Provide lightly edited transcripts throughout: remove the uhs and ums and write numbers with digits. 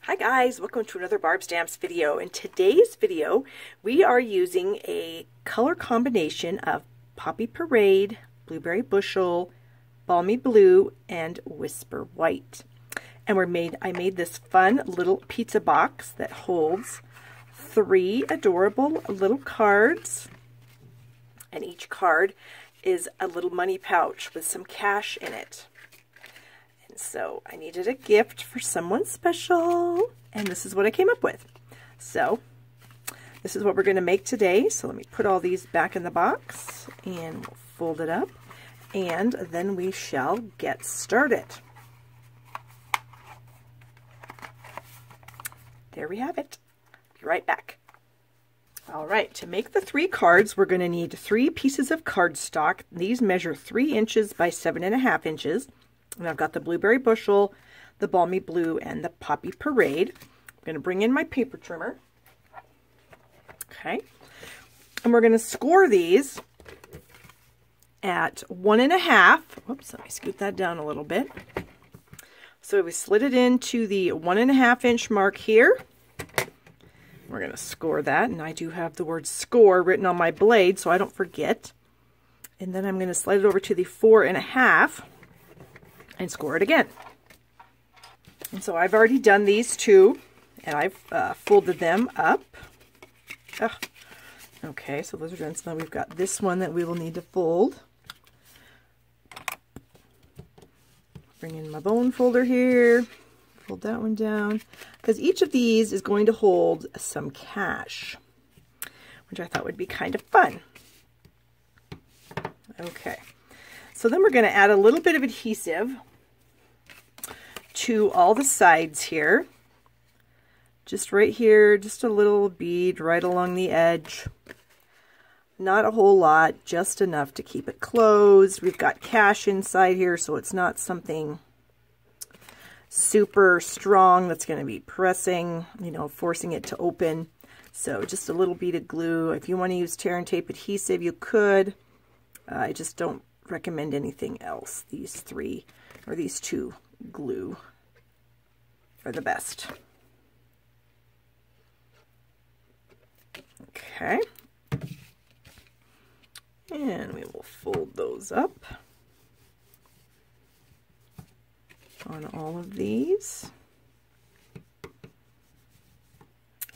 Hi guys, welcome to another Barb Stamps video. In today's video, we are using a color combination of Poppy Parade, Blueberry Bushel, Balmy Blue, and Whisper White. And I made this fun little pizza box that holds 3 adorable little cards. And each card is a little money pouch with some cash in it. So I needed a gift for someone special, and this is what I came up with. So this is what we're going to make today. So let me put all these back in the box, and we'll fold it up, and then we shall get started. There we have it. Be right back. All right, to make the 3 cards, we're going to need 3 pieces of cardstock. These measure 3 inches by 7.5 inches. And I've got the Blueberry Bushel, the Balmy Blue, and the Poppy Parade. I'm going to bring in my paper trimmer. Okay. And we're going to score these at 1.5. Whoops, let me scoot that down a little bit. So we slid it into the 1.5 inch mark here. We're going to score that. And I do have the word score written on my blade so I don't forget. And then I'm going to slide it over to the 4.5. and score it again. And so I've already done these 2, and I've folded them up. Okay, so those are done. So now we've got this one that we will need to fold. Bring in my bone folder here. Fold that one down. Because each of these is going to hold some cash, which I thought would be kind of fun. Okay. So then we're going to add a little bit of adhesive to all the sides here. Just right here, just a little bead right along the edge. Not a whole lot, just enough to keep it closed. We've got cash inside here, so it's not something super strong that's going to be pressing, forcing it to open. So just a little bead of glue. If you want to use tear and tape adhesive, you could. I just don't recommend anything else. These 3 or these 2 glue are the best. Okay. And we will fold those up on all of these.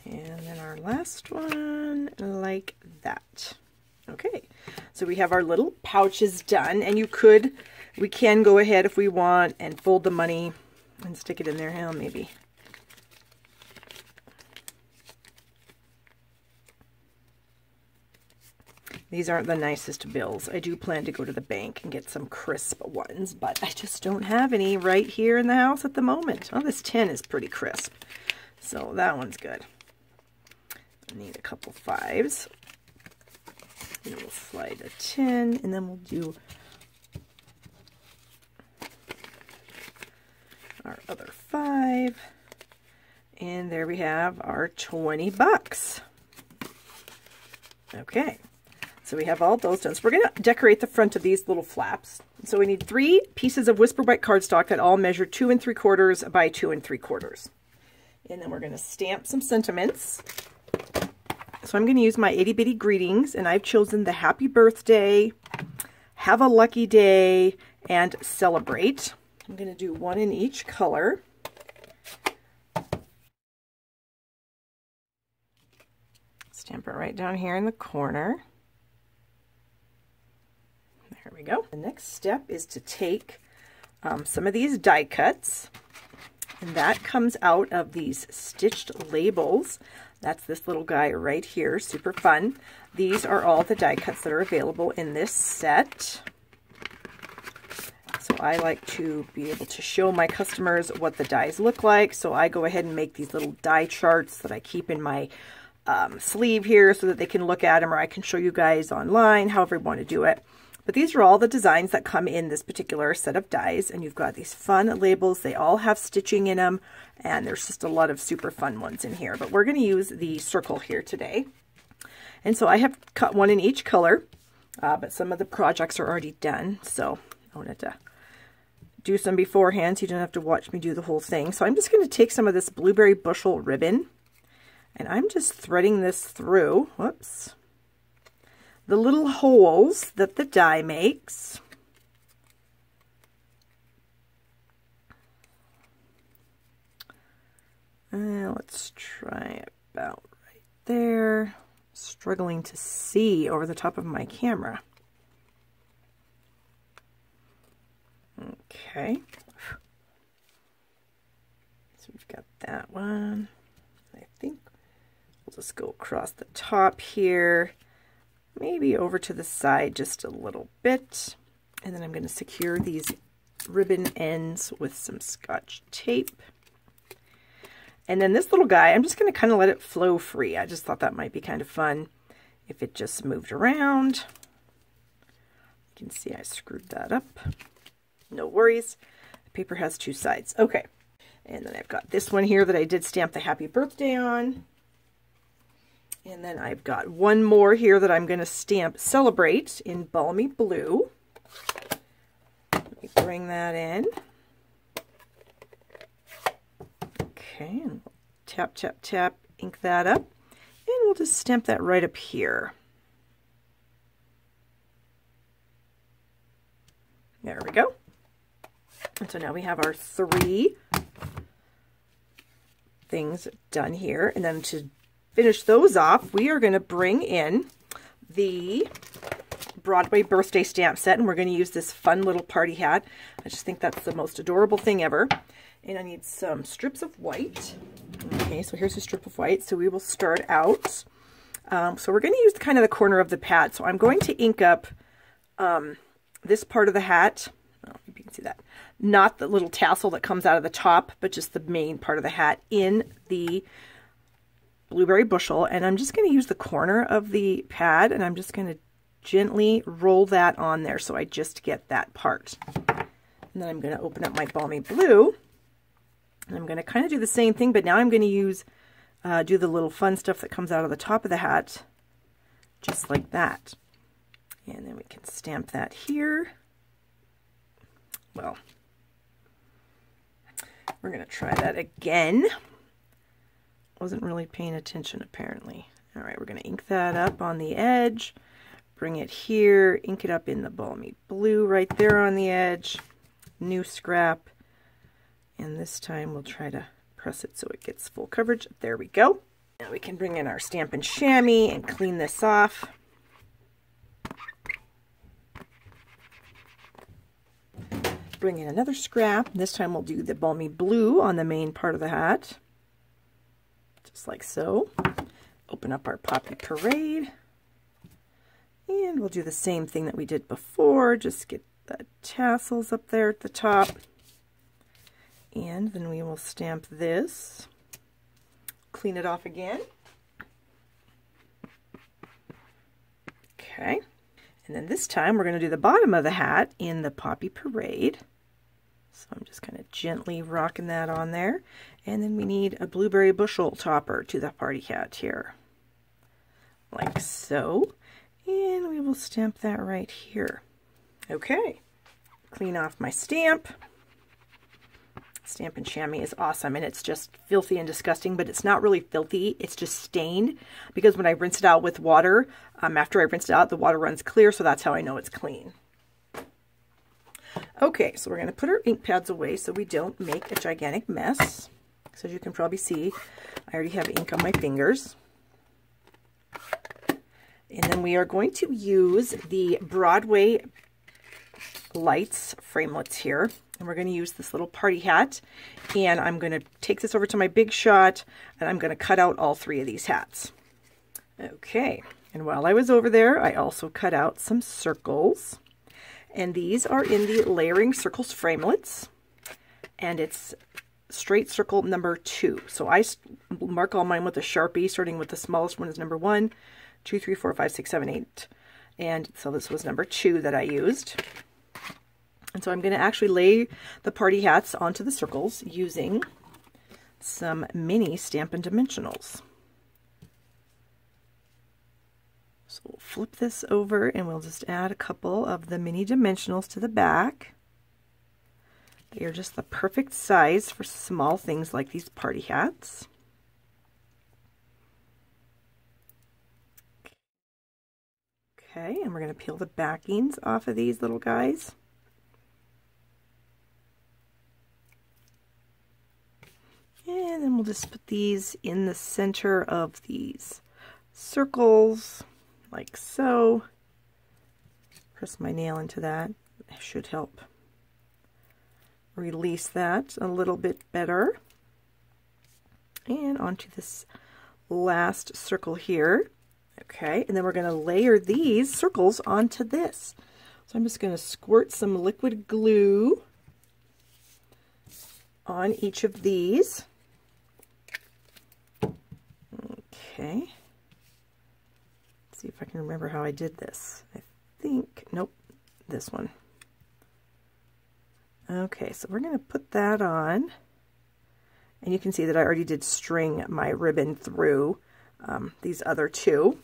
And then our last one like that. Okay, so we have our little pouches done, and we can go ahead if we want and fold the money and stick it in there. Hell, maybe. These aren't the nicest bills. I do plan to go to the bank and get some crisp ones, but I just don't have any right here in the house at the moment. Oh, this tin is pretty crisp, so that one's good. I need a couple 5s. And we'll slide a 10, and then we'll do our other 5. And there we have our 20 bucks. Okay, so we have all those done. So we're going to decorate the front of these little flaps. So we need 3 pieces of Whisper White cardstock that all measure 2 3/4 by 2 3/4. And then we're going to stamp some sentiments. So I'm going to use my itty bitty greetings, and I've chosen the happy birthday, have a lucky day, and celebrate. I'm going to do 1 in each color. Stamp it right down here in the corner. There we go. The next step is to take some of these die cuts, and that comes out of these stitched labels. That's this little guy right here, super fun. These are all the die cuts that are available in this set. So I like to be able to show my customers what the dies look like. So I go ahead and make these little die charts that I keep in my sleeve here so that they can look at them, or I can show you guys online, however you want to do it. But these are all the designs that come in this particular set of dies, and you've got these fun labels. They all have stitching in them, and there's just a lot of super fun ones in here. But we're going to use the circle here today. And so I have cut 1 in each color, but some of the projects are already done, so I wanted to do some beforehand so you don't have to watch me do the whole thing. So I'm just going to take some of this blueberry bushel ribbon and I'm just threading this through, whoops, the little holes that the die makes. Let's try about right there. Struggling to see over the top of my camera. Okay. So we've got that one. I think we'll just go across the top here, maybe over to the side just a little bit. And then I'm going to secure these ribbon ends with some Scotch tape. And then this little guy, I'm just going to kind of let it flow free. I just thought that might be kind of fun if it just moved around. You can see I screwed that up. No worries. The paper has two sides. Okay. And then I've got this one here that I did stamp the happy birthday on. And then I've got one more here that I'm going to stamp celebrate in balmy blue. Let me bring that in. Okay, and we'll tap, tap, tap, ink that up, and we'll just stamp that right up here. There we go. And so now we have our 3 things done here. And then to finish those off, we are going to bring in the Broadway birthday stamp set, and we're going to use this fun little party hat. I just think that's the most adorable thing ever. And I need some strips of white. Okay, so here's a strip of white. So we will start out. So we're going to use kind of the corner of the pad. So I'm going to ink up this part of the hat. Oh, you can see that. Not the little tassel that comes out of the top, but just the main part of the hat in the blueberry bushel. And I'm just going to use the corner of the pad, and I'm just going to gently roll that on there so I just get that part. And then I'm going to open up my balmy blue. And I'm going to kind of do the same thing, but now I'm going to use, do the little fun stuff that comes out of the top of the hat, just like that. And then we can stamp that here. Well, we're going to try that again. Wasn't really paying attention, apparently. All right, we're going to ink that up on the edge, bring it here, ink it up in the balmy blue right there on the edge, new scrap. And this time we'll try to press it so it gets full coverage. There we go. Now we can bring in our Stampin' Chamois and clean this off. Bring in another scrap. This time we'll do the balmy blue on the main part of the hat. Just like so. Open up our Poppy Parade. And we'll do the same thing that we did before. Just get the tassels up there at the top. And then we will stamp this, clean it off again. Okay, and then this time we're going to do the bottom of the hat in the Poppy Parade. So I'm just kind of gently rocking that on there. And then we need a blueberry bushel topper to the party hat here, like so. And we will stamp that right here. Okay, clean off my stamp. Stampin' Chamois is awesome, and it's just filthy and disgusting, but it's not really filthy. It's just stained, because when I rinse it out with water, after I rinse it out, the water runs clear, so that's how I know it's clean. Okay, so we're going to put our ink pads away so we don't make a gigantic mess. So as you can probably see, I already have ink on my fingers. And then we are going to use the Broadway lights framelits here. And we're going to use this little party hat, and I'm going to take this over to my Big Shot, and I'm going to cut out all 3 of these hats. Okay, and while I was over there, I also cut out some circles, and these are in the Layering Circles framelits, and it's straight circle number 2. So I mark all mine with a Sharpie, starting with the smallest one is number 1, 2, 3, 4, 5, 6, 7, 8, and so this was number 2 that I used. And so I'm going to actually lay the party hats onto the circles using some mini Stampin' Dimensionals. So we'll flip this over and we'll just add a couple of the mini dimensionals to the back. They are just the perfect size for small things like these party hats. Okay, and we're going to peel the backings off of these little guys. And then we'll just put these in the center of these circles, like so. Press my nail into that. It should help release that a little bit better. And onto this last circle here. Okay, and then we're going to layer these circles onto this. So I'm just going to squirt some liquid glue on each of these. Okay. Let's see if I can remember how I did this. I think, nope, this one. Okay, so we're going to put that on. And you can see that I already did string my ribbon through these other two.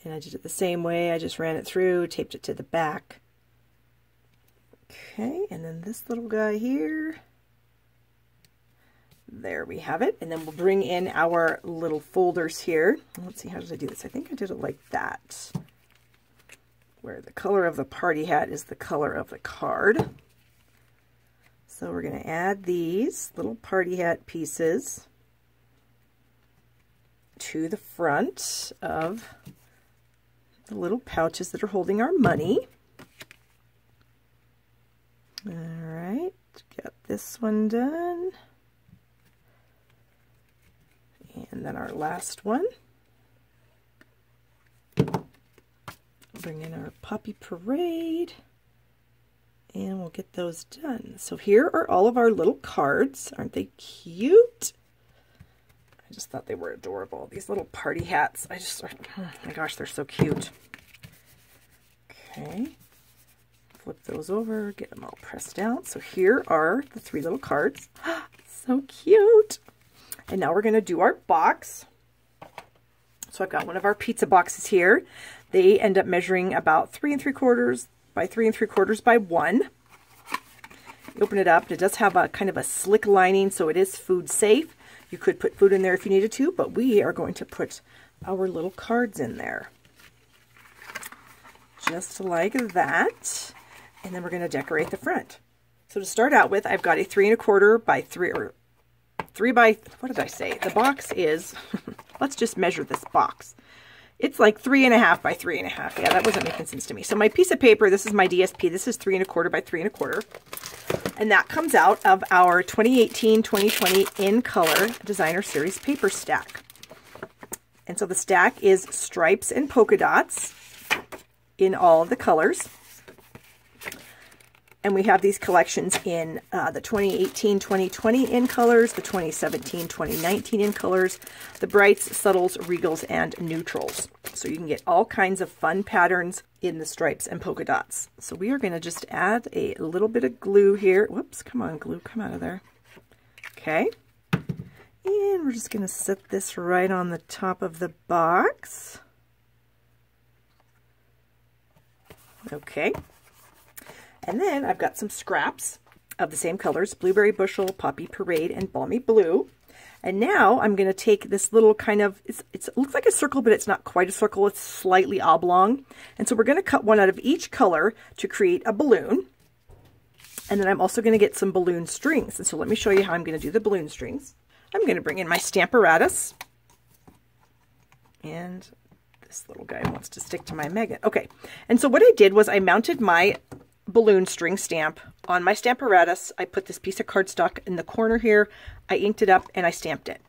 And I did it the same way. I just ran it through, taped it to the back. Okay, and then this little guy here. There we have it. And then we'll bring in our little folders here. Let's see, how did I do this? I think I did it like that, where the color of the party hat is the color of the card. So we're going to add these little party hat pieces to the front of the little pouches that are holding our money. All right, got this one done. And then our last one. Bring in our Poppy Parade. And we'll get those done. So here are all of our little cards. Aren't they cute? I just thought they were adorable. These little party hats. Oh my gosh, they're so cute. Okay. Flip those over, get them all pressed down. So here are the three little cards. So cute. And now we're going to do our box. So I've got one of our pizza boxes here. They end up measuring about 3 3/4 by 3 3/4 by 1. You open it up, and it does have a kind of a slick lining, so it is food safe. You could put food in there if you needed to, but we are going to put our little cards in there. Just like that. And then we're going to decorate the front. So to start out with, I've got a 3 1/4 by 3, or 3 by, what did I say? The box is, let's just measure this box. It's like 3 1/2 by 3 1/2. Yeah, that wasn't making sense to me. So my piece of paper, this is my DSP. This is 3 1/4 by 3 1/4. And that comes out of our 2018-2020 In Color Designer Series paper stack. And so the stack is stripes and polka dots in all of the colors. And we have these collections in the 2018-2020 In Colors, the 2017-2019 In Colors, the Brights, Subtles, Regals, and Neutrals. So you can get all kinds of fun patterns in the stripes and polka dots. So we are going to just add a little bit of glue here. Whoops, come on, glue, come out of there. Okay. And we're just going to set this right on the top of the box. Okay. And then I've got some scraps of the same colors, Blueberry Bushel, Poppy Parade, and Balmy Blue. And now I'm going to take this little kind of, it looks like a circle, but it's not quite a circle. It's slightly oblong. And so we're going to cut one out of each color to create a balloon. And then I'm also going to get some balloon strings. And so let me show you how I'm going to do the balloon strings. I'm going to bring in my Stamparatus. And this little guy wants to stick to my magnet. Okay. And so what I did was I mounted my balloon string stamp on my Stamparatus. I put this piece of cardstock in the corner here. I inked it up and I stamped it.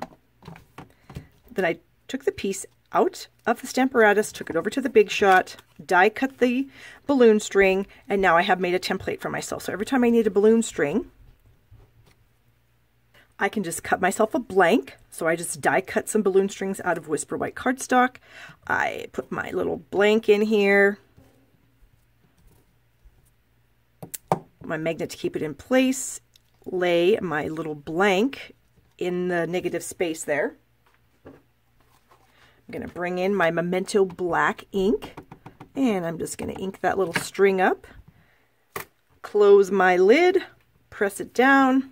Then I took the piece out of the Stamparatus, took it over to the Big Shot, die cut the balloon string, and now I have made a template for myself. So every time I need a balloon string, I can just cut myself a blank. So I just die cut some balloon strings out of Whisper White cardstock. I put my little blank in here, my magnet to keep it in place, lay my little blank in the negative space there. I'm going to bring in my Memento black ink, and I'm just going to ink that little string up close my lid, press it down,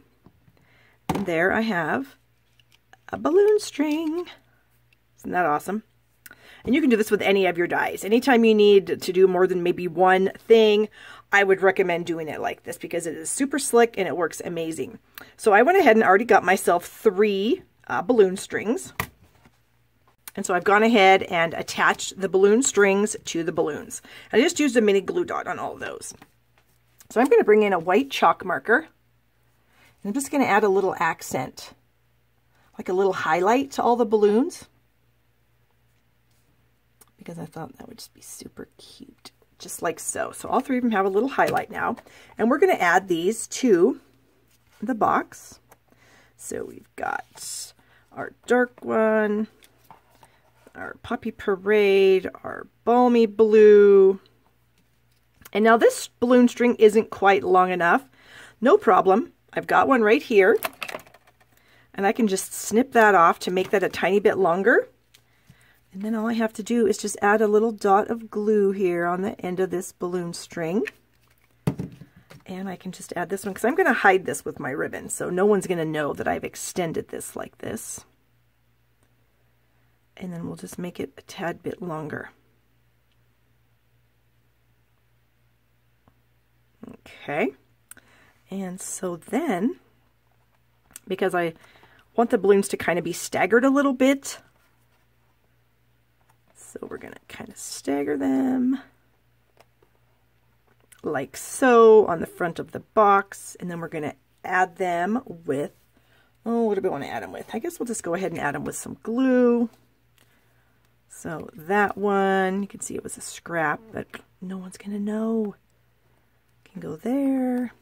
and there I have a balloon string. Isn't that awesome? And you can do this with any of your dies. Anytime you need to do more than maybe one thing, I would recommend doing it like this because it is super slick and it works amazing. So I went ahead and already got myself 3 balloon strings. And so I've gone ahead and attached the balloon strings to the balloons. I just used a mini glue dot on all of those. So I'm going to bring in a white chalk marker. And I'm just going to add a little accent, like a little highlight to all the balloons, because I thought that would just be super cute, just like so. So all 3 of them have a little highlight now. And we're going to add these to the box. So we've got our dark one, our Poppy Parade, our Balmy Blue. And now this balloon string isn't quite long enough. No problem. I've got one right here. And I can just snip that off to make that a tiny bit longer. And then all I have to do is just add a little dot of glue here on the end of this balloon string. And I can just add this one because I'm going to hide this with my ribbon. So no one's going to know that I've extended this like this. And then we'll just make it a tad bit longer. Okay. And so then, because I want the balloons to kind of be staggered a little bit, so we're going to kind of stagger them like so on the front of the box. And then we're going to add them with, oh, what do we want to add them with? I guess we'll just go ahead and add them with some glue. So that one, you can see it was a scrap, but no one's going to know. Can go there.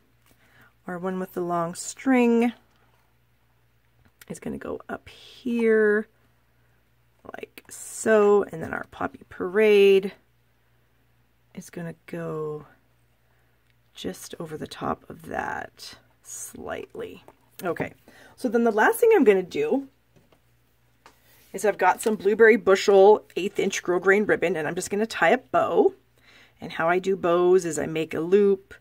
Our one with the long string is going to go up here like so, and then our Poppy Parade is going to go just over the top of that slightly. Okay, so then the last thing I'm going to do is I've got some Blueberry Bushel 1/8 inch grosgrain ribbon, and I'm just going to tie a bow. And how I do bows is I make a loop,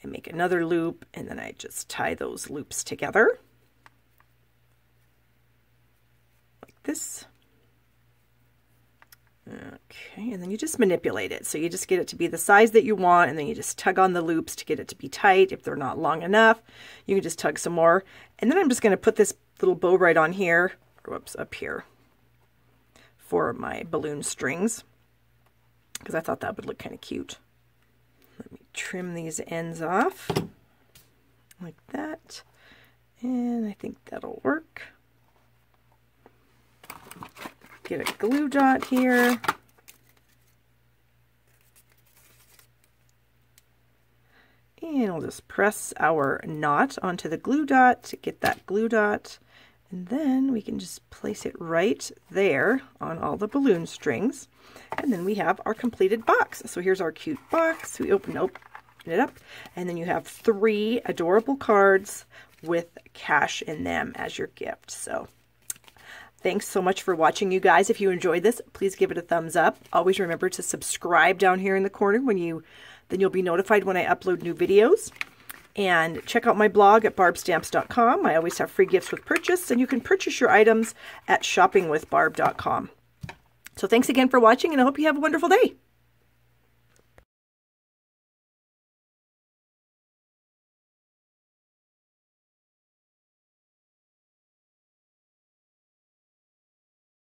I make another loop, and then I just tie those loops together like this. Okay, and then you just manipulate it. So you just get it to be the size that you want, and then you just tug on the loops to get it to be tight. If they're not long enough, you can just tug some more. And then I'm just going to put this little bow right on here, or whoops, up here for my balloon strings, because I thought that would look kind of cute. Let me trim these ends off like that, and I think that'll work. Get a glue dot here. And we'll just press our knot onto the glue dot to get that glue dot. And then we can just place it right there on all the balloon strings. And then we have our completed box. So here's our cute box. We open it up. And then you have 3 adorable cards with cash in them as your gift. So thanks so much for watching, you guys. If you enjoyed this, please give it a thumbs up. Always remember to subscribe down here in the corner then you'll be notified when I upload new videos. And check out my blog at barbstamps.com. I always have free gifts with purchase, and you can purchase your items at shoppingwithbarb.com. So thanks again for watching, and I hope you have a wonderful day.